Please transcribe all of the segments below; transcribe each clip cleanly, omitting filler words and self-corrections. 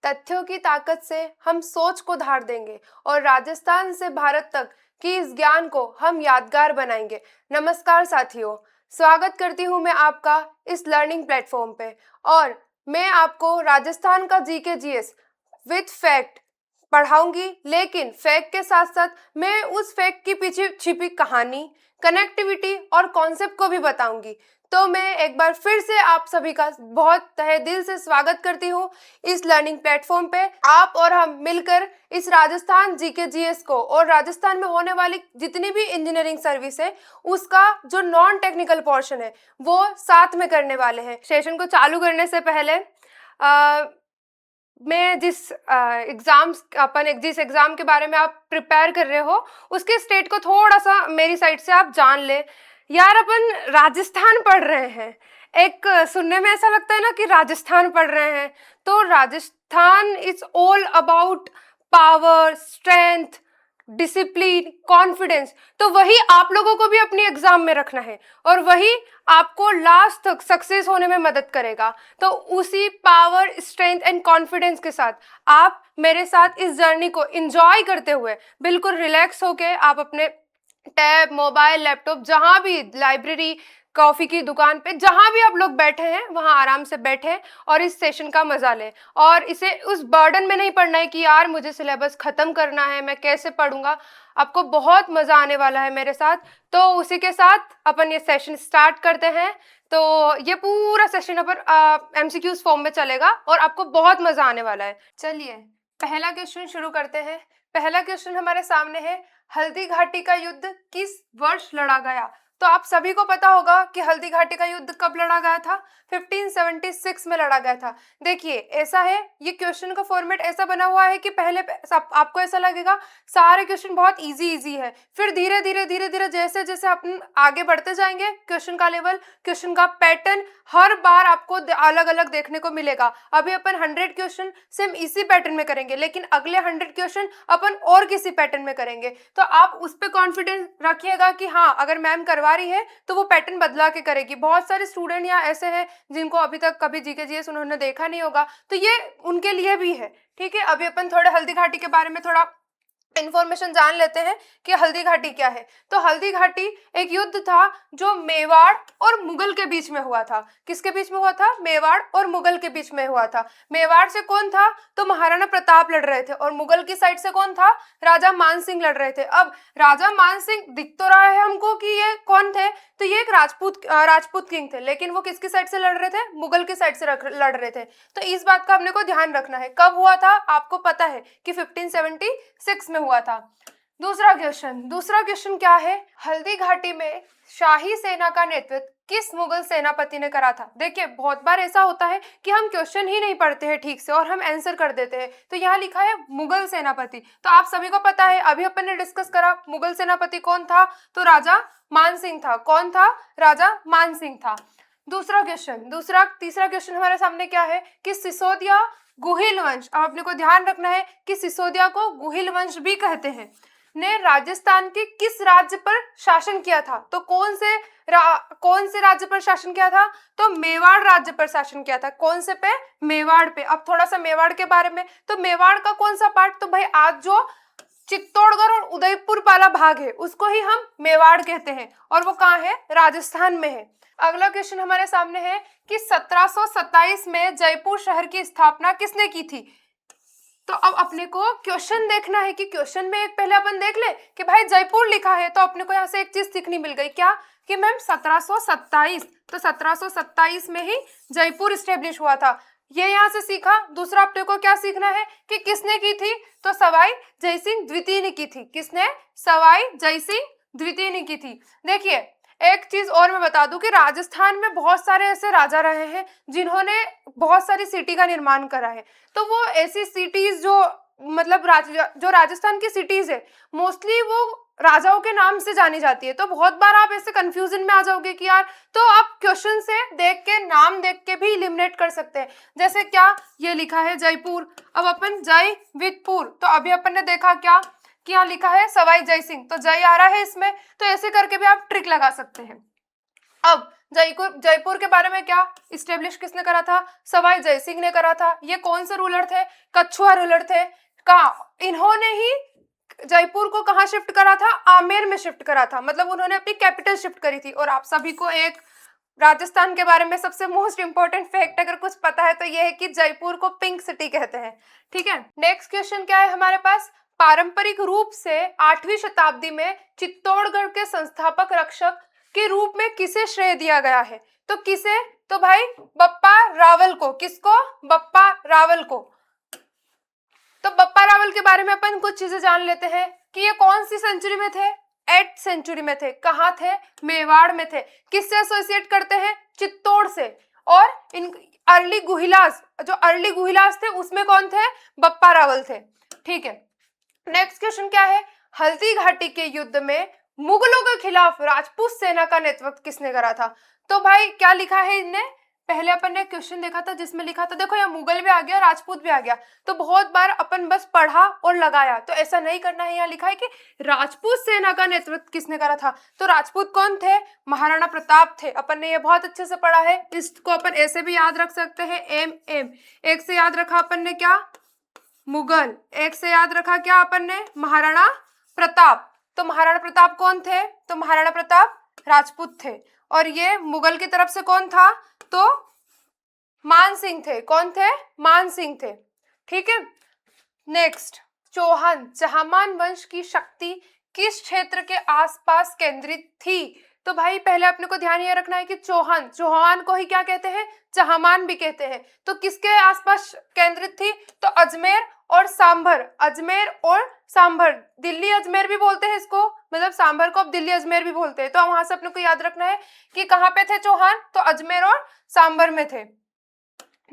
तथ्यों की ताकत से हम सोच को धार देंगे और राजस्थान से भारत तक की इस ज्ञान को हम यादगार बनाएंगे। नमस्कार साथियों, स्वागत करती हूँ मैं आपका इस लर्निंग प्लेटफॉर्म पे। और मैं आपको राजस्थान का जीके जीएस विद फैक्ट पढ़ाऊंगी, लेकिन फैक्ट के साथ साथ मैं उस फैक्ट की पीछे छिपी कहानी, कनेक्टिविटी और कॉन्सेप्ट को भी बताऊंगी। तो मैं एक बार फिर से आप सभी का बहुत तहे दिल से स्वागत करती हूँ इस लर्निंग प्लेटफॉर्म पे। आप और हम मिलकर इस राजस्थान जीके जीएस को और राजस्थान में होने वाली जितनी भी इंजीनियरिंग सर्विस है उसका जो नॉन टेक्निकल पोर्शन है वो साथ में करने वाले हैं। सेशन को चालू करने से पहले मैं जिस एग्जाम के बारे में आप प्रिपेयर कर रहे हो उसके स्टेट को थोड़ा सा मेरी साइड से आप जान ले। यार, अपन राजस्थान पढ़ रहे हैं, एक सुनने में ऐसा लगता है ना कि राजस्थान पढ़ रहे हैं, तो Rajasthan is all about power, strength, discipline, confidence. तो वही आप लोगों को भी अपनी एग्जाम में रखना है और वही आपको लास्ट तक सक्सेस होने में मदद करेगा। तो उसी पावर, स्ट्रेंथ एंड कॉन्फिडेंस के साथ आप मेरे साथ इस जर्नी को एंजॉय करते हुए बिल्कुल रिलैक्स होके आप अपने टैब, मोबाइल, लैपटॉप, जहां भी, लाइब्रेरी, कॉफी की दुकान पे, जहां भी आप लोग बैठे हैं वहां आराम से बैठे और इस सेशन का मजा लें। और इसे उस बर्डन में नहीं पढ़ना है कि यार मुझे सिलेबस खत्म करना है, मैं कैसे पढ़ूंगा। आपको बहुत मजा आने वाला है मेरे साथ। तो उसी के साथ अपन ये सेशन स्टार्ट करते हैं। तो ये पूरा सेशन अपन एमसीक्यूज फॉर्म में चलेगा और आपको बहुत मजा आने वाला है। चलिए पहला क्वेश्चन शुरू करते हैं। पहला क्वेश्चन हमारे सामने है, हल्दी घाटी का युद्ध किस वर्ष लड़ा गया? तो आप सभी को पता होगा कि हल्दी घाटी का युद्ध कब लड़ा गया था। 1576 में लड़ा गया था। देखिए ऐसा है, ये क्वेश्चन का फॉर्मेट ऐसा बना हुआ है कि पहले आपको ऐसा लगेगा सारे क्वेश्चन बहुत इजी है, फिर धीरे धीरे जैसे जैसे अपन आगे बढ़ते जाएंगे क्वेश्चन का लेवल, क्वेश्चन का पैटर्न हर बार आपको अलग अलग देखने को मिलेगा। अभी अपन 100 क्वेश्चन सेम इसी पैटर्न में करेंगे, लेकिन अगले 100 क्वेश्चन अपन और किसी पैटर्न में करेंगे। तो आप उस पर कॉन्फिडेंस रखिएगा कि हाँ, अगर मैम करवा रही है तो वो पैटर्न बदला के करेगी। बहुत सारे स्टूडेंट यहाँ ऐसे हैं जिनको अभी तक कभी जीके जीएस उन्होंने देखा नहीं होगा, तो ये उनके लिए भी है। ठीक है, अभी अपन थोड़े हल्दी घाटी के बारे में थोड़ा इंफॉर्मेशन जान लेते हैं कि हल्दी घाटी क्या है। तो हल्दी घाटी एक युद्ध था जो मेवाड़ और मुगल के बीच में हुआ था। किसके बीच में हुआ था? मेवाड़ और मुगल के बीच में हुआ था। मेवाड़ से कौन था? तो महाराणा प्रताप लड़ रहे थे, और मुगल की साइड से कौन था? राजा मान सिंह लड़ रहे थे। अब राजा मान सिंह दिख तो रहा है हमको कि ये कौन थे, तो ये एक राजपूत किंग थे, लेकिन वो किसकी साइड से लड़ रहे थे? मुगल की साइड से लड़ रहे थे। तो इस बात का अपने को ध्यान रखना है। कब हुआ था? आपको पता है कि 1576 में हुआ था। दूसरा क्वेश्चन क्या है? हल्दी घाटी में शाही सेना का नेतृत्व किस मुगल सेनापति ने करा था? देखिए बहुत बार ऐसा होता है कि हम क्वेश्चन ही नहीं पढ़ते हैं ठीक से और हम आंसर कर देते हैं। तो यहाँ लिखा है मुगल सेनापति, तो आप सभी को पता है, अभी अपन ने डिस्कस करा मुगल सेनापति कौन था, तो राजा मान सिंह था। कौन था? राजा मान सिंह था। तीसरा क्वेश्चन हमारे सामने क्या है कि सिसोदिया गुहिल वंश, अब अपने को ध्यान रखना है कि सिसोदिया को गुहिल वंश भी कहते हैं, ने राजस्थान के किस राज्य पर शासन किया था? तो कौन से राज्य पर शासन किया था? तो मेवाड़ राज्य पर शासन किया था। कौन से पे? मेवाड़ पे। अब थोड़ा सा मेवाड़ के बारे में, तो मेवाड़ का कौन सा पार्ट? तो भाई आज जो चित्तौड़गढ़ और उदयपुर वाला भाग है उसको ही हम मेवाड़ कहते हैं, और वो कहाँ है? राजस्थान में है। अगला क्वेश्चन हमारे सामने है कि 1727 में जयपुर शहर की स्थापना किसने की थी? तो अब अपने को क्वेश्चन देखना है कि क्वेश्चन में एक पहले अपन देख ले कि भाई जयपुर लिखा है, तो अपने को यहाँ से एक चीज सीखनी मिल गई। क्या? कि मैम 1727, तो 1727 में ही जयपुर स्टेब्लिश हुआ था, ये यहाँ से सीखा। दूसरा अपने को क्या सीखना है कि किसने की थी? तो सवाई जयसिंह द्वितीय ने की थी। किसने? सवाई जयसिंह द्वितीय ने की थी। देखिए एक चीज और मैं बता दूं कि राजस्थान में बहुत सारे ऐसे राजा रहे हैं जिन्होंने बहुत सारी सिटी का निर्माण करा है। तो वो ऐसी सिटीज जो मतलब जो राजस्थान की सिटीज है मोस्टली वो राजाओं के नाम से जानी जाती है। तो बहुत बार आप ऐसे कंफ्यूजन में आ जाओगे कि यार, तो आप क्वेश्चन से देख के, नाम देख के भी इलिमिनेट कर सकते हैं। जैसे क्या ये लिखा है जयपुर, अब अपन जय विद पुर, तो अभी अपन ने देखा क्या कि यहाँ लिखा है सवाई जय सिंह, तो जय आ रहा है इसमें, तो ऐसे करके भी आप ट्रिक लगा सकते हैं। अब जयपुर जयपुर के बारे में क्या इस्टेब्लिश किसने करा था? सवाई जयसिंह ने करा था। ये कौन से रूलर थे? कछुआ रूलर थे। कहा इन्होंने ही जयपुर को कहाँ शिफ्ट करा था? आमेर में शिफ्ट करा था, मतलब उन्होंने अपनी कैपिटल शिफ्ट करी थी। और आप सभी को एक राजस्थान के बारे में सबसे मोस्ट इंपॉर्टेंट फैक्ट अगर कुछ पता है तो ये है कि जयपुर को पिंक सिटी कहते हैं। ठीक है, नेक्स्ट क्वेश्चन क्या है हमारे पास? पारंपरिक रूप से 8वीं शताब्दी में चित्तौड़गढ़ के संस्थापक रक्षक के रूप में किसे श्रेय दिया गया है? तो किसे? तो भाई बप्पा रावल को। किसको? बप्पा रावल को। तो बप्पा रावल के बारे में अपन कुछ चीजें जान लेते हैं कि ये कौन सी सेंचुरी में थे? 8th सेंचुरी में थे। कहाँ थे? मेवाड़ में थे। किससे एसोसिएट करते हैं? चित्तौड़ से। और इन अर्ली गुहिलास, जो अर्ली गुहिलास थे उसमें कौन थे? बप्पा रावल थे। ठीक है, नेक्स्ट क्वेश्चन क्या है? हल्दी घाटी के युद्ध में मुगलों के खिलाफ राजपूत सेना का नेतृत्व किसने करा था? तो भाई क्या लिखा है इनने? पहले अपन ने क्वेश्चन देखा था जिसमें लिखा था, देखो यहाँ मुगल भी आ गया, राजपूत भी आ गया, तो बहुत बार अपन बस पढ़ा और लगाया, तो ऐसा नहीं करना है। यहाँ लिखा है कि राजपूत सेना का नेतृत्व किसने करा था? तो राजपूत कौन थे? महाराणा प्रताप थे। अपन ने ये बहुत अच्छे से पढ़ा है, इसको अपन ऐसे भी याद रख सकते हैं। एम एक से याद रखा अपन ने क्या? मुगल। एक से याद रखा क्या अपन ने? महाराणा प्रताप। तो महाराणा प्रताप कौन थे? तो महाराणा प्रताप राजपूत थे। और ये मुगल की तरफ से कौन था? तो मान सिंह थे। कौन थे? मान सिंह थे। ठीक है, नेक्स्ट, चौहान चहामान वंश की शक्ति किस क्षेत्र के आसपास केंद्रित थी? तो भाई पहले अपने को ध्यान ये रखना है कि चौहान को ही क्या कहते हैं? चहामान भी कहते हैं। तो किसके आसपास केंद्रित थी? तो अजमेर और सांभर। अजमेर और सांभर, दिल्ली अजमेर भी बोलते हैं इसको, मतलब सांभर को अब दिल्ली अजमेर भी बोलते हैं। तो वहां से अपने को याद रखना है कि कहाँ पे थे चौहान? तो अजमेर और सांभर में थे।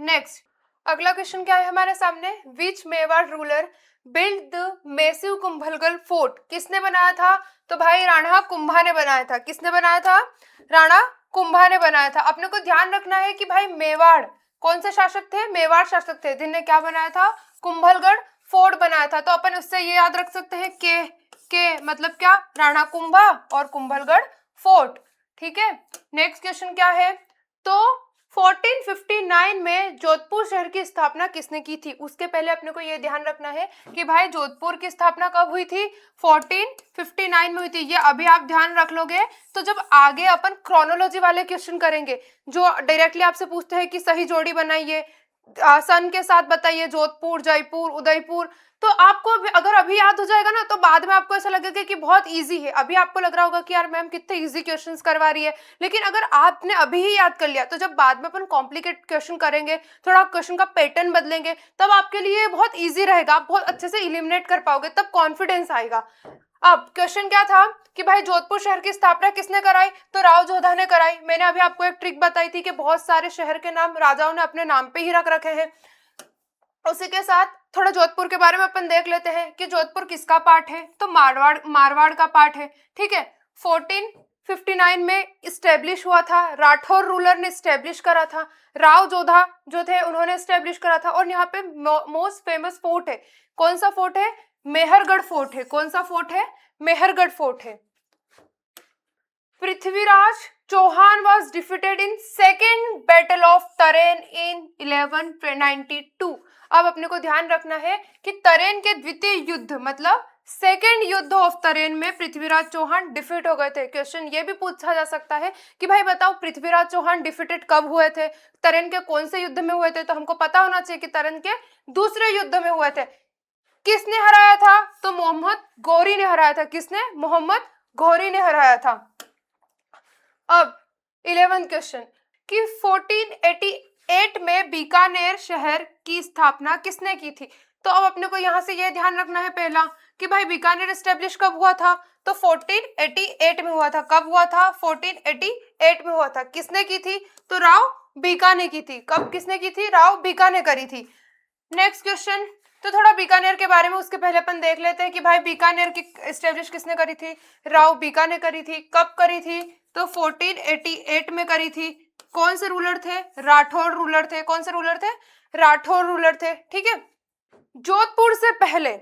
नेक्स्ट, अगला क्वेश्चन क्या है हमारे सामने? Which Mewar ruler build the massive Kumbhalgarh fort? किसने बनाया था? तो भाई राणा कुंभा ने बनाया था। किसने बनाया था? राणा कुंभा ने बनाया था। अपने को ध्यान रखना है कि भाई मेवाड़ कौन से शासक थे? मेवाड़ शासक थे, जिनने क्या बनाया था? कुंभलगढ़ फोर्ट बनाया था। तो अपन उससे ये याद रख सकते हैं के मतलब क्या? राणा कुंभा और कुंभलगढ़ फोर्ट। ठीक है, नेक्स्ट क्वेश्चन क्या है? तो 1459 में जोधपुर शहर की स्थापना किसने की थी? उसके पहले अपने को ये ध्यान रखना है कि भाई जोधपुर की स्थापना कब हुई थी? 1459 में हुई थी। ये अभी आप ध्यान रख लोगे तो जब आगे अपन क्रोनोलॉजी वाले क्वेश्चन करेंगे, जो डायरेक्टली आपसे पूछते हैं कि सही जोड़ी बनाइए, सन के साथ बताइए, जोधपुर, जयपुर, उदयपुर, तो आपको अगर अभी याद हो जाएगा ना तो बाद में आपको ऐसा लगेगा कि बहुत इजी है। अभी आपको लग रहा होगा कि यार मैम कितने इजी क्वेश्चंस करवा रही है, लेकिन अगर आपने अभी ही याद कर लिया तो जब बाद में अपन कॉम्प्लिकेट क्वेश्चन करेंगे, थोड़ा क्वेश्चन का पैटर्न बदलेंगे, तब आपके लिए बहुत ईजी रहेगा, आप बहुत अच्छे से इलिमिनेट कर पाओगे, तब कॉन्फिडेंस आएगा। अब क्वेश्चन क्या था कि भाई जोधपुर शहर की स्थापना किसने कराई? तो राव जोधा ने कराई। मैंने अभी आपको एक ट्रिक बताई थी कि बहुत सारे शहर के नाम राजाओं ने अपने नाम पे ही रख रखे हैं। उसी के साथ थोड़ा जोधपुर के बारे में अपन देख लेते हैं कि जोधपुर किसका पार्ट है? तो मारवाड़ का पार्ट है। ठीक है, 1459 में इस्टेब्लिश हुआ था, राठौर रूलर ने इस्टेब्लिश करा था, राव जोधा जो थे उन्होंने इस्टेब्लिश करा था। और यहाँ पे मोस्ट फेमस फोर्ट है, कौन सा फोर्ट है? मेहरगढ़ फोर्ट है। कौन सा फोर्ट है? मेहरगढ़ फोर्ट है। Prithviraj Chauhan was defeated in second battle of तरेन in 1192। अब अपने को ध्यान रखना है कि तरेन के द्वितीय युद्ध मतलब सेकेंड युद्ध ऑफ तरेन में पृथ्वीराज चौहान डिफीट हो गए थे। क्वेश्चन ये भी पूछा जा सकता है कि भाई बताओ पृथ्वीराज चौहान डिफीटेड कब हुए थे? तरेन के कौन से युद्ध में हुए थे? तो हमको पता होना चाहिए कि तरेन के दूसरे युद्ध में हुए थे। किसने हराया था? तो मोहम्मद गौरी ने हराया था। किसने? मोहम्मद गौरी ने हराया था। अब 11th क्वेश्चन कि 1488 में बीकानेर शहर की स्थापना किसने की थी? तो अब अपने को यहाँ से ये ध्यान रखना है पहला कि भाई बीकानेर एस्टेब्लिश कब हुआ था? तो 1488 में हुआ था। कब हुआ था? 1488 में हुआ था। किसने की थी? तो राव बीका ने की थी। कब किसने की थी? राव बीका ने करी थी। नेक्स्ट क्वेश्चन, तो थोड़ा बीकानेर के बारे में उसके पहले अपन देख लेते हैं कि भाई बीकानेर की एस्टेब्लिश किसने करी थी? राव बीका ने करी थी। कब करी थी? तो 1488 में करी थी। कौन से रूलर थे? राठौर रूलर थे। कौन से रूलर थे? राठौर रूलर थे। ठीक है, जोधपुर से पहले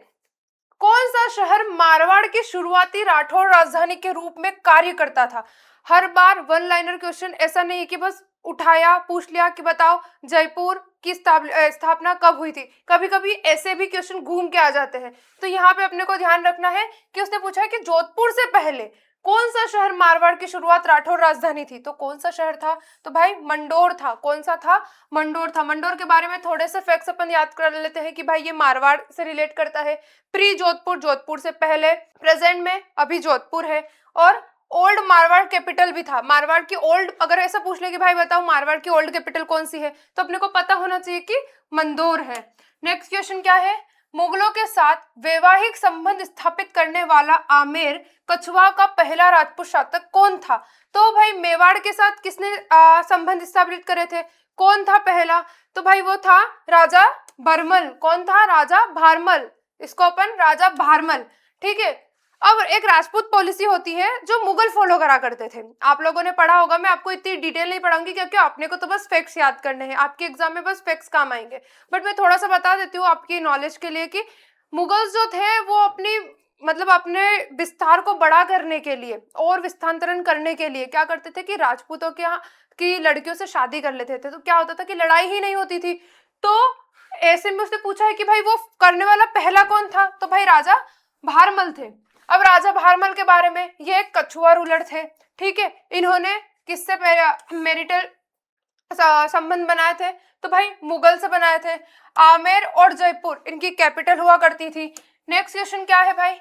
कौन सा शहर मारवाड़ की शुरुआती राठौर राजधानी के रूप में कार्य करता था? हर बार वन लाइनर क्वेश्चन, ऐसा नहीं है कि बस उठाया पूछ लिया कि बताओ जयपुर की स्थापना कब हुई थी। कभी कभी ऐसे भी क्वेश्चन घूम के आ जाते हैं। तो यहाँ पे अपने को ध्यान रखना है कि उसने पूछा है कि जोधपुर से पहले कौन सा शहर मारवाड़ की शुरुआत राठौर राजधानी थी, तो कौन सा शहर था, तो भाई मंडोर था। कौन सा था, मंडोर था। मंडोर के बारे में थोड़े से फैक्ट्स अपन याद कर लेते हैं कि भाई ये मारवाड़ से रिलेट करता है। प्री जोधपुर, जोधपुर से पहले, प्रेजेंट में अभी जोधपुर है। और ओल्ड मारवाड़ कैपिटल भी था। मारवाड़ की ओल्ड, अगर ऐसा पूछ ले कि भाई बताओ मारवाड़ की ओल्ड कैपिटल कौन सी है, तो अपने को पता होना चाहिए कि मंदोर है। नेक्स्ट क्वेश्चन क्या है, मुगलों के साथ वैवाहिक संबंध स्थापित करने वाला आमेर कछवा का पहला राजपूत शासक कौन था। तो भाई मेवाड़ के साथ किसने संबंध स्थापित करे थे, कौन था पहला, तो भाई वो था राजा भरमल। कौन था, राजा भारमल। इसको अपन राजा भारमल, ठीक है। अब एक राजपूत पॉलिसी होती है जो मुगल फॉलो करा करते थे, आप लोगों ने पढ़ा होगा। मैं आपको इतनी डिटेल नहीं पढ़ाऊंगी क्योंकि आपने को तो बस फैक्ट्स याद करने हैं, आपके एग्जाम में बस फैक्ट्स काम आएंगे। बट मैं थोड़ा सा बता देती हूँ आपकी नॉलेज के लिए कि मुगल्स जो थे वो अपनी मतलब अपने विस्तार को बड़ा करने के लिए और विस्तांतरण करने के लिए क्या करते थे कि राजपूतों के यहाँ की लड़कियों से शादी कर लेते थे। तो क्या होता था कि लड़ाई ही नहीं होती थी। तो ऐसे में उसने पूछा है कि भाई वो करने वाला पहला कौन था, तो भाई राजा भारमल थे। अब राजा भारमल के बारे में, ये एक कछुआ रूलर थे, ठीक है। इन्होंने किससे मैरिटल संबंध बनाए थे, तो भाई मुगल से बनाए थे। आमेर और जयपुर इनकी कैपिटल हुआ करती थी। नेक्स्ट क्वेश्चन क्या है भाई,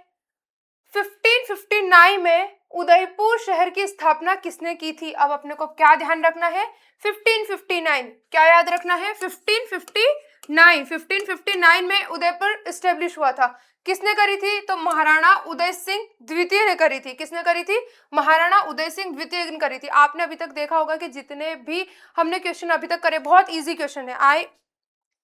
1559 में उदयपुर शहर की स्थापना किसने की थी। अब अपने को क्या ध्यान रखना है, 1559 क्या याद रखना है, 1559 में उदयपुर स्टेब्लिश हुआ था। किसने करी थी, तो महाराणा उदय सिंह द्वितीय ने करी थी। किसने करी थी, महाराणा उदय सिंह द्वितीय ने करी थी। आपने अभी तक देखा होगा कि जितने भी हमने क्वेश्चन अभी तक करे बहुत इजी क्वेश्चन है। आई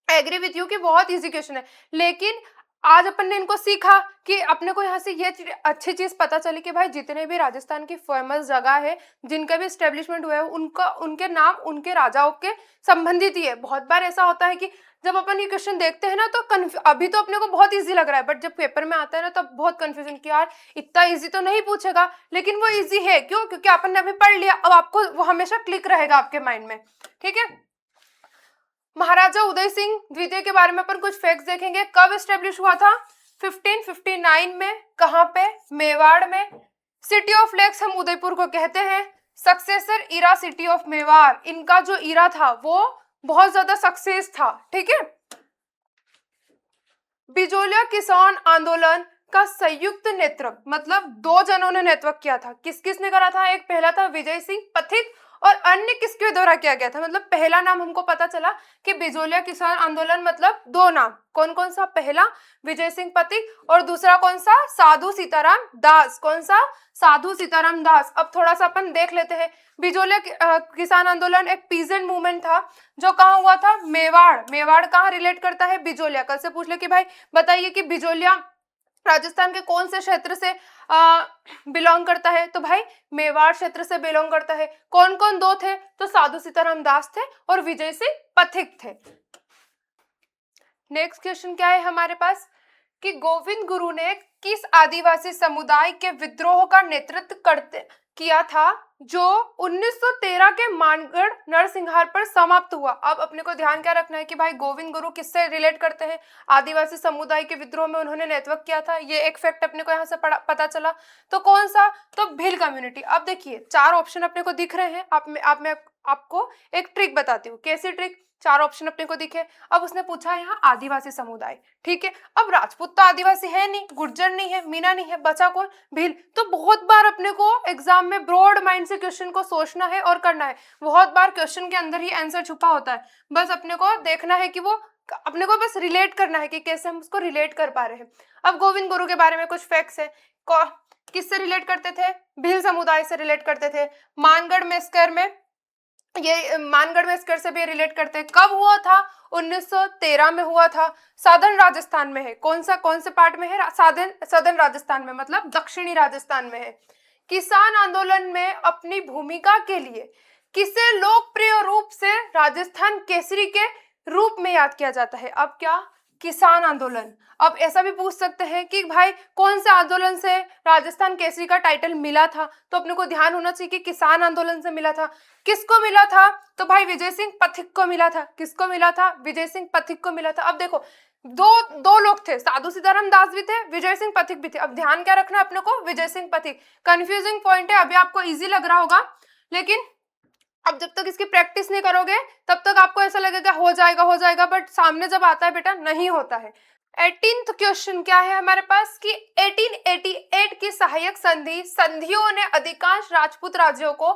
एग्री विथ यू कि बहुत इजी क्वेश्चन है, लेकिन आज अपन ने इनको सीखा कि अपने को यहाँ से ये अच्छी चीज पता चली कि भाई जितने भी राजस्थान की फेमस जगह है जिनका भी स्टेब्लिशमेंट हुआ है उनका उनके नाम उनके राजाओं के संबंधित ही है। बहुत बार ऐसा होता है कि जब अपन ये क्वेश्चन देखते हैं ना तो अभी तो अपने को बहुत इजी लग रहा है, बट जब पेपर में आता है ना तब बहुत कंफ्यूजन कि यार इतना इजी तो नहीं पूछेगा, लेकिन वो इजी है। क्यों, क्योंकि अपन ने अभी पढ़ लिया। अब आपको वो हमेशा क्लिक रहेगा आपके माइंड में, ठीक है। महाराजा उदय सिंह द्वितीय के बारे में अपन कुछ फैक्ट्स देखेंगे। कब स्टेब्लिश हुआ था, 1559 में। कहाँ पे, मेवाड़ में। सिटी ऑफ लेक्स हम उदयपुर को कहते हैं। Successor era city of Mewar, इनका जो इरा था वो बहुत ज्यादा सक्सेस था, ठीक है। बिजोलिया किसान आंदोलन का संयुक्त नेतृत्व, मतलब दो जनों ने नेतृत्व किया था। किस किसने करा था, एक पहला था विजय सिंह पथिक और अन्य किसके द्वारा किया गया था। मतलब पहला नाम हमको पता चला कि बिजोलिया किसान आंदोलन, मतलब दो नाम कौन कौन सा, पहला विजय सिंह पथिक और दूसरा कौन सा, साधु सीताराम दास। कौन सा, साधु सीताराम दास। अब थोड़ा सा अपन देख लेते हैं। बिजोलिया किसान आंदोलन एक पीजेंट मूवमेंट था जो कहाँ हुआ था, मेवाड़। मेवाड़ कहाँ रिलेट करता है, बिजोलिया। कल से पूछ ले कि भाई बताइए कि बिजोलिया राजस्थान के कौन से क्षेत्र से बिलोंग करता है, तो भाई मेवाड़ क्षेत्र से बिलोंग करता है। कौन कौन दो थे, तो साधु सीताराम दास थे और विजय सिंह पथिक थे। नेक्स्ट क्वेश्चन क्या है हमारे पास कि गोविंद गुरु ने किस आदिवासी समुदाय के विद्रोह का नेतृत्व किया था जो 1913 के मानगढ़ नरसिंहार पर समाप्त हुआ। अब अपने को ध्यान क्या रखना है कि भाई गोविंद गुरु किससे रिलेट करते हैं, आदिवासी समुदाय के विद्रोह में उन्होंने नेतृत्व किया था। ये एक फैक्ट अपने को यहाँ से पता चला। तो कौन सा, तो भील कम्युनिटी। अब देखिए चार ऑप्शन अपने को दिख रहे हैं। मैं आपको एक ट्रिक बताती हूँ। कैसी ट्रिक, चार ऑप्शन अपने को दिखे। अब उसने पूछा है यहाँ आदिवासी समुदाय, ठीक है। अब राजपूत तो आदिवासी है नहीं, गुर्जर नहीं है, मीना नहीं है, बचा कौन, भील। तो बहुत बार अपने को एग्जाम में ब्रॉड माइंड से क्वेश्चन को सोचना है और करना है। बहुत बार क्वेश्चन के अंदर ही आंसर छुपा होता है, बस अपने को देखना है कि वो अपने को बस रिलेट करना है कि कैसे हम उसको रिलेट कर पा रहे हैं। अब गोविंद गुरु के बारे में कुछ फैक्ट्स है। किससे रिलेट करते थे, भील समुदाय से रिलेट करते थे। मानगढ़ मेस्कर में, ये मानगढ़ मेस्कर से भी रिलेट करते हैं। कब हुआ था, 1913 में हुआ था। साधन राजस्थान में है। कौन से पार्ट में है, सदर्न राजस्थान में, मतलब दक्षिणी राजस्थान में है। किसान आंदोलन में अपनी भूमिका के लिए किसे लोकप्रिय रूप से राजस्थान केसरी के रूप में याद किया जाता है। अब क्या, किसान आंदोलन। अब ऐसा भी पूछ सकते हैं कि भाई कौन से आंदोलन से राजस्थान केसरी का टाइटल मिला था, तो अपने को ध्यान होना चाहिए कि किसान आंदोलन से मिला था। किसको मिला था? तो भाई विजय सिंह पथिक को मिला था। किसको मिला था? विजय सिंह पथिक को मिला था। अब देखो दो दो लोग थे, साधु सीताराम दास भी थे, विजय सिंह पथिक भी थे। अब ध्यान क्या रखना है अपने को? विजय सिंह पथिक। कंफ्यूजिंग पॉइंट है, अभी आपको इजी लग रहा होगा, लेकिन अब जब तक इसकी प्रैक्टिस नहीं करोगे तब तक आपको ऐसा लगेगा हो जाएगा, बट सामने जब आता है बेटा नहीं होता है। 18th क्वेश्चन क्या है हमारे पास कि 1888 की सहायक संधियों ने अधिकांश राजपूत राज्यों को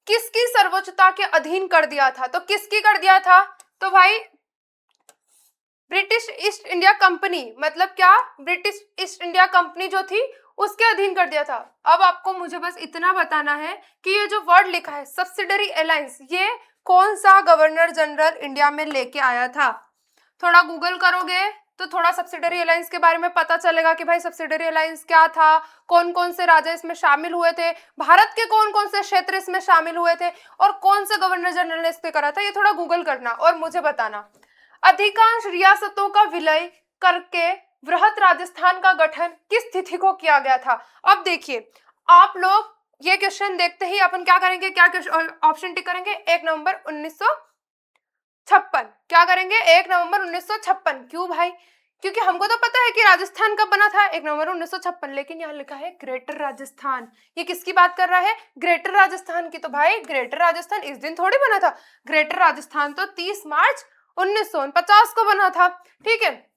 किसकी सर्वोच्चता के अधीन कर दिया था? तो किसकी कर दिया था? तो भाई ब्रिटिश ईस्ट इंडिया कंपनी, मतलब क्या? ब्रिटिश ईस्ट इंडिया कंपनी जो थी उसके अधीन कर दिया था। अब आपको मुझे बस इतना बताना है कि ये जो वर्ड लिखा है सब्सिडरी अलायंस, ये कौन सा गवर्नर जनरल इंडिया में लेके आया था? थोड़ा गूगल करोगे तो थोड़ा सब्सिडरी अलायंस के बारे में पता चलेगा कि भाई सब्सिडरी अलायंस क्या था, कौन कौन से राज्य इसमें शामिल हुए थे, भारत के कौन कौन से क्षेत्र इसमें शामिल हुए थे, और कौन से गवर्नर जनरल ने इसमें करा था। ये थोड़ा गूगल करना और मुझे बताना। अधिकांश रियासतों का विलय करके वृहत राजस्थान का गठन किस तिथि को किया गया था? अब देखिए आप लोग ये क्वेश्चन देखते ही अपन क्या करेंगे, क्या ऑप्शन टिक करेंगे? 1 नवंबर 1956। क्या करेंगे? 1 नवंबर 1956। क्यों भाई? क्योंकि हमको तो पता है कि राजस्थान कब बना था, 1 नवंबर 1956, लेकिन यहाँ लिखा है ग्रेटर राजस्थान। ये किसकी बात कर रहा है? ग्रेटर राजस्थान की। तो भाई ग्रेटर राजस्थान इस दिन थोड़ी बना था, ग्रेटर राजस्थान तो 30 मार्च 1949 को बना था। ठीक है,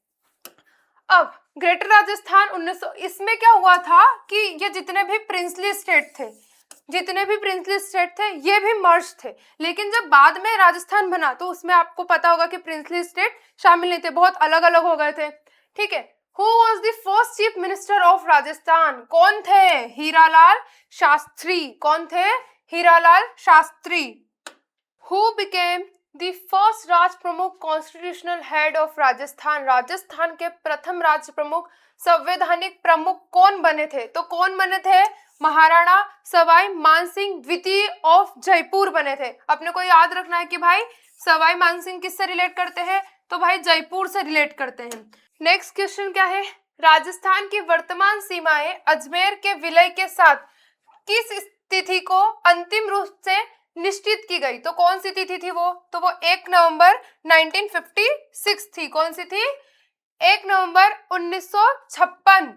अब ग्रेटर राजस्थान 1900, इसमें क्या हुआ था कि ये जितने भी प्रिंसली स्टेट थे ये भी मर्ज थे, लेकिन जब बाद में राजस्थान बना तो उसमें आपको पता होगा कि प्रिंसली स्टेट शामिल नहीं थे, बहुत अलग अलग हो गए थे। ठीक है, who was the first chief minister of Rajasthan? कौन थे? हीरालाल शास्त्री। कौन थे? Hiralal Shastri. Who became the first Raj Pramukh constitutional head of Rajasthan? Rajasthan के प्रथम राज्य प्रमुख, संवैधानिक प्रमुख कौन बने थे? तो कौन बने थे? महाराणा सवाई मानसिंह द्वितीय ऑफ जयपुर बने थे। अपने को याद रखना है कि भाई सवाई मानसिंह किससे रिलेट करते हैं? तो भाई जयपुर से रिलेट करते हैं। नेक्स्ट क्वेश्चन क्या है? राजस्थान की वर्तमान सीमाएं अजमेर के विलय के साथ किस तिथि को अंतिम रूप से निश्चित की गई? तो कौन सी तिथि थी वो? तो वो 1 नवंबर 1956 थी। कौन सी थी? 1 नवंबर 1956।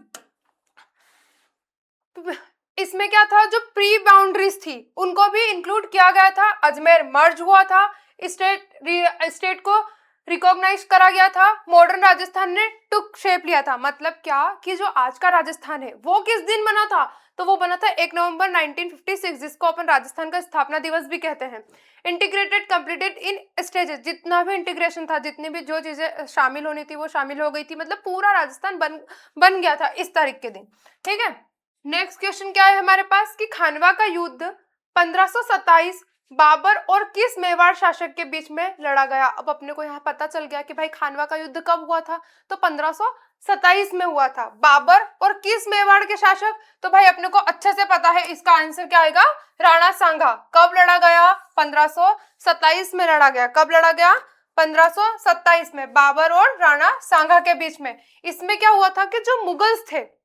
इसमें क्या था? जो प्री बाउंड्रीज थी उनको भी इंक्लूड किया गया था। अजमेर मर्ज हुआ था, स्टेट को रिकॉग्नाइज करा गया था, मॉडर्न राजस्थान ने टुक शेप लिया था। मतलब क्या कि जो आज का राजस्थान है वो किस दिन बना था? तो वो बना था 1 नवंबर 1956, जिसको अपन राजस्थान का स्थापना दिवस भी कहते हैं। इंटीग्रेटेड कंप्लीटेड इन स्टेजेस, जितना भी इंटीग्रेशन था, जितनी भी जो चीजें शामिल होनी थी वो शामिल हो गई थी, मतलब पूरा राजस्थान बन गया था इस तारीख के दिन। ठीक है, नेक्स्ट क्वेश्चन क्या है हमारे पास कि खानवा का युद्ध 1527 बाबर और किस मेवाड़ शासक के बीच में लड़ा गया? अब अपने को यहाँ पता चल गया कि भाई खानवा का युद्ध कब हुआ था, तो 1527 में हुआ था। बाबर और किस मेवाड़ के शासक? तो भाई अपने को अच्छे से पता है, इसका आंसर क्या आएगा? राणा सांगा। कब लड़ा गया? 1527 में लड़ा गया। कब लड़ा गया? 1527 में, बाबर और राणा सांगा के बीच में। इसमें क्या हुआ था कि जो मुगल्स थे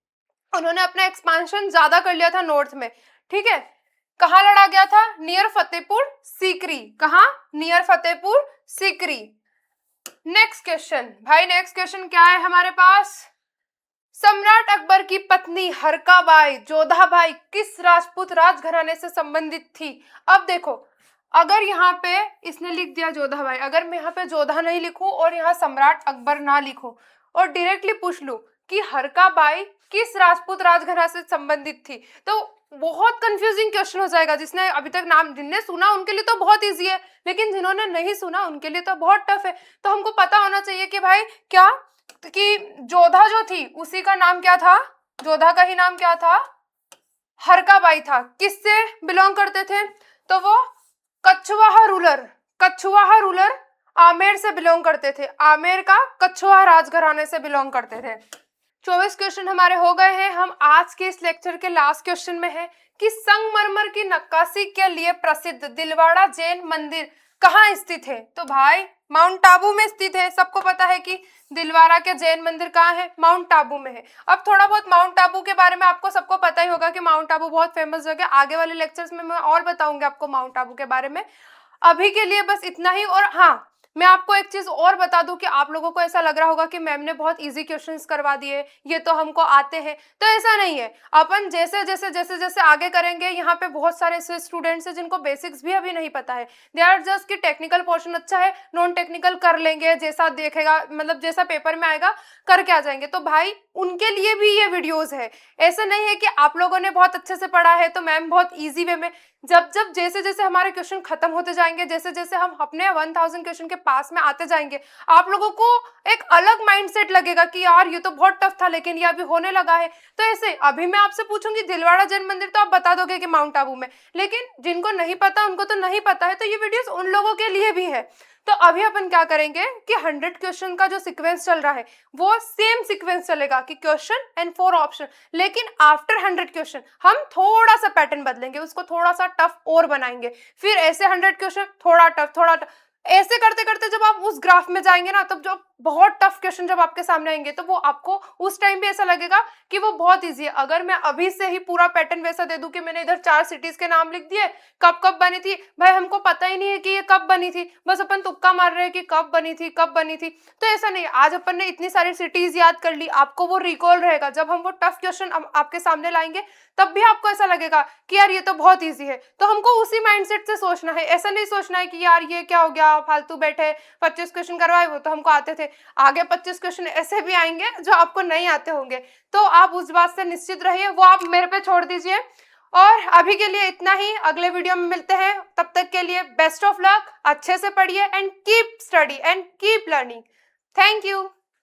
उन्होंने अपना एक्सपांशन ज्यादा कर लिया था नॉर्थ में। ठीक है, कहाँ लड़ा गया था? नियर फतेहपुर सीकरी। कहाँ? Near Fatehpur Sikri. Next question भाई, नेक्स्ट क्वेश्चन क्या है हमारे पास? सम्राट अकबर की पत्नी हरकाबाई जोधाबाई किस राजपूत राजघराने से संबंधित थी? अब देखो, अगर यहाँ पे इसने लिख दिया जोधाबाई, अगर मैं यहाँ पे जोधा नहीं लिखूं और यहाँ सम्राट अकबर ना लिखूं और डायरेक्टली पूछ लूं कि हरकाबाई किस राजपूत राजघराने से संबंधित थी, तो बहुत कंफ्यूजिंग क्वेश्चन हो जाएगा। जिसने अभी तक नाम, जिनने सुना उनके लिए तो बहुत इजी है, लेकिन जिन्होंने नहीं सुना उनके लिए तो बहुत टफ है। तो हमको पता होना चाहिए कि भाई क्या, कि जोधा जो थी उसी का नाम क्या था? जोधा का ही नाम क्या था? हरकाबाई था। किससे बिलोंग करते थे? तो वो कछवाहा रूलर आमेर से बिलोंग करते थे। आमेर का कछवाहा राजघराने से बिलोंग करते थे। 24 क्वेश्चन हमारे हो गए हैं। हम आज के इस लेक्चर के लास्ट क्वेश्चन में है कि संगमरमर की नक्काशी के लिए प्रसिद्ध दिलवाड़ा जैन मंदिर कहाँ स्थित है? तो भाई माउंट आबू में स्थित है। सबको पता है कि दिलवारा के जैन मंदिर कहाँ है? माउंट आबू में है। अब थोड़ा बहुत माउंट आबू के बारे में आपको सबको पता ही होगा कि माउंट आबू बहुत फेमस जगह। आगे वाले लेक्चर्स में मैं और बताऊंगी आपको माउंट आबू के बारे में। अभी के लिए बस इतना ही। और हाँ, मैं आपको एक चीज और बता दूं कि आप लोगों को ऐसा लग रहा होगा कि मैम ने बहुत इजी क्वेश्चंस करवा दिए, ये तो हमको आते हैं। तो ऐसा नहीं है। अपन जैसे जैसे जैसे जैसे आगे करेंगे, यहाँ पे बहुत सारे ऐसे स्टूडेंट्स हैं जिनको बेसिक्स भी अभी नहीं पता है। दे आर जस्ट कि टेक्निकल पोर्शन अच्छा है, नॉन टेक्निकल कर लेंगे, जैसा देखेगा मतलब जैसा पेपर में आएगा करके आ जाएंगे। तो भाई उनके लिए भी ये वीडियोस है। ऐसा नहीं है कि आप लोगों ने बहुत अच्छे से पढ़ा है तो मैम बहुत इजी वे में। जब जब जैसे जैसे हमारे क्वेश्चन खत्म होते जाएंगे, जैसे जैसे हम अपने 1000 क्वेश्चन के पास में आते जाएंगे, आप लोगों को एक अलग माइंडसेट लगेगा कि यार ये तो बहुत टफ था लेकिन ये अभी होने लगा है। तो ऐसे अभी मैं आपसे पूछूंगी दिलवाड़ा जैन मंदिर, तो आप बता दोगे कि माउंट आबू में, लेकिन जिनको नहीं पता उनको तो नहीं पता है। तो ये वीडियोस उन लोगों के लिए भी है। तो अभी अपन क्या करेंगे कि 100 क्वेश्चन का जो सीक्वेंस चल रहा है वो सेम सीक्वेंस चलेगा कि क्वेश्चन एंड 4 ऑप्शन। लेकिन आफ्टर 100 क्वेश्चन हम थोड़ा सा पैटर्न बदलेंगे, उसको थोड़ा सा टफ और बनाएंगे। फिर ऐसे 100 क्वेश्चन थोड़ा टफ थोड़ा टफ, ऐसे करते करते जब आप उस ग्राफ में जाएंगे ना, तब जो बहुत टफ क्वेश्चन जब आपके सामने आएंगे तो वो आपको उस टाइम भी ऐसा लगेगा कि वो बहुत इजी है। अगर मैं अभी से ही पूरा पैटर्न वैसा दे दूं कि मैंने इधर 4 सिटीज के नाम लिख दिए, कब कब बनी थी, भाई हमको पता ही नहीं है कि ये कब बनी थी, बस अपन तुक्का मार रहे हैं कि कब बनी थी कब बनी थी। तो ऐसा नहीं, आज अपन ने इतनी सारी सिटीज याद कर ली, आपको वो रिकॉल रहेगा। जब हम वो टफ क्वेश्चन आपके सामने लाएंगे तब भी आपको ऐसा लगेगा कि यार ये तो बहुत ईजी है। तो हमको उसी माइंडसेट से सोचना है। ऐसा नहीं सोचना है कि यार ये क्या हो गया, फालतू बैठे 25 क्वेश्चन करवाए, वो तो हमको आते थे। आगे 25 क्वेश्चन ऐसे भी आएंगे जो आपको नहीं आते होंगे। तो आप उस बात से निश्चित रहिए, वो आप मेरे पे छोड़ दीजिए। और अभी के लिए इतना ही, अगले वीडियो में मिलते हैं। तब तक के लिए बेस्ट ऑफ लक, अच्छे से पढ़िए and keep study and keep learning. Thank you.